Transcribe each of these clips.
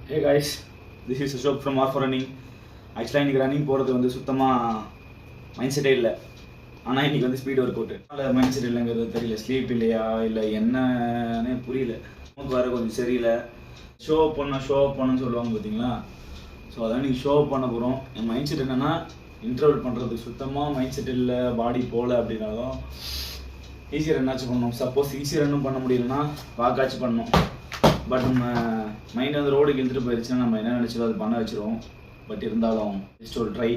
Hey guys, this is Ashok from R for Running. ஆக்சுவலாக இன்றைக்கி running போகிறது வந்து சுத்தமாக மைண்ட் செட்டே இல்லை. ஆனால் இன்றைக்கி வந்து ஸ்பீட் ஒர்க் அவுட்டு. அதனால் மைண்ட் செட் இல்லைங்கிறது தெரியல, ஸ்லீப் இல்லையா இல்லை என்னன்னே புரியல. நமக்கு வேறு கொஞ்சம் சரியில்லை. ஷோ அப் பண்ணணும்னு சொல்லுவாங்க பார்த்தீங்களா. ஸோ அதான் இன்றைக்கி ஷோ அப் பண்ண போகிறோம். என் மைண்ட் செட் என்னென்னா இன்டர்வல் பண்ணுறதுக்கு சுத்தமாக மைண்ட் செட் இல்லை, பாடி போகல அப்படின்னாலும் ஈஸி ரன்னாச்சும் பண்ணணும். சப்போஸ் ஈஸி ரன்னும் பண்ண முடியலன்னா வாக்காச்சும் பண்ணணும். பட் நம்ம மைண்ட் வந்து ரோடுக்கு இழுத்துட்டு போயிடுச்சுன்னா நம்ம என்ன நினச்சதோ அது பண்ண வச்சுருவோம். பட் இருந்தாலும் ஜஸ்ட் ஒரு ட்ரை,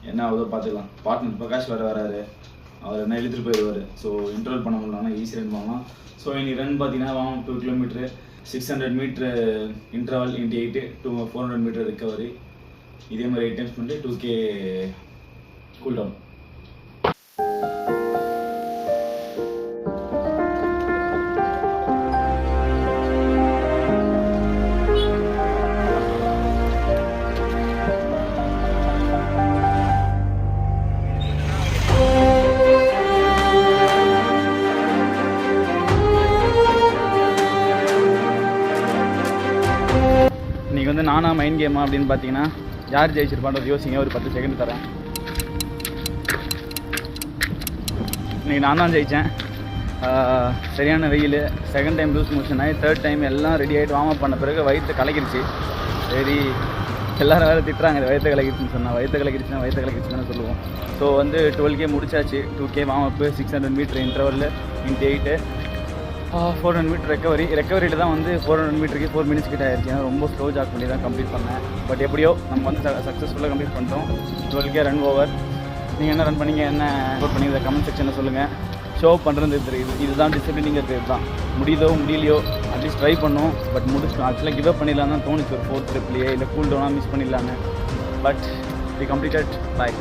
என்ன ஆகுதோ பார்த்துக்கலாம். பார்ட்னர் பிரகாஷ் வராரு, அவர் என்ன இழுத்துட்டு போயிடுவார். ஸோ இன்டர்வல் பண்ண முடியலன்னா ஈஸி ரன் பண்ணலாம். ஸோ இன்னைக்கு ரன் பார்த்தீங்கன்னா 2 kilometre, 600 metre interval into 8 400 metre recovery. இதே மாதிரி 8 டைம்ஸ் பண்ணிட்டு 2K கூல் டவுன். இன்றைக்கி வந்து நானா மைண்ட் கேமா அப்படின்னு பார்த்தீங்கன்னா யார் ஜெயிச்சிருப்பான்றது யோசிங்க. ஒரு 10 செகண்ட் தரேன். இன்றைக்கி நான் தான் ஜெயித்தேன். சரியான வெயில், செகண்ட் டைம் லூஸ் மோஷன் ஆகி, தேர்ட் டைம் எல்லாம் ரெடி ஆகிட்டு வார்ம் அப் பண்ண பிறகு வயிற்று கலக்கிடுச்சு. சரி, எல்லோரும் வேறு திட்டுறாங்க வயிற்று கலக்கிடுச்சுன்னு சொன்னால். வயிற்று கலக்கிடுச்சுன்னு சொல்லுவோம். ஸோ வந்து 12K முடிச்சாச்சு. 2K வார்ம் அப்பு, 600 மீட்ரு இன்டர்வல் இன்ட்டு 8 400 மீட்டர் ரெக்கவரியில் தான் வந்து 400 மீட்டருக்கு 4 மினிட்ஸ் கிட்ட ஆயிடுச்சு. ஏன்னா ரொம்ப ஸ்லோ ஜாக் பண்ணி தான் கம்ப்ளீட் பண்ணேன். பட் எப்படியோ நம்ம வந்து சக்ஸஸ்ஃபுல்லாக கம்ப்ளீட் பண்ணிட்டோம். 12K run over. நீங்கள் என்ன ரன் பண்ணீங்க, என்ன சப்போர்ட் பண்ணி இதை கமெண்ட் செக்ஷனில் சொல்லுங்கள். ஷோ பண்ணுறது தெரியுது, இதுதான் டிசிப்ளினிங்கிறது. இதுதான் முடியலையோ அட்லீஸ்ட் ட்ரை பண்ணோம். பட் முடிச்சிட்டோம். ஆக்சுவலாக கிவ் அப் பண்ணிடலாம் தான் தோணுச்சு ஒரு 4th ட்ரிப்லேயே, இல்லை கூல் டவுனாக மிஸ் பண்ணிடலான்னு. But we completed. பாய்.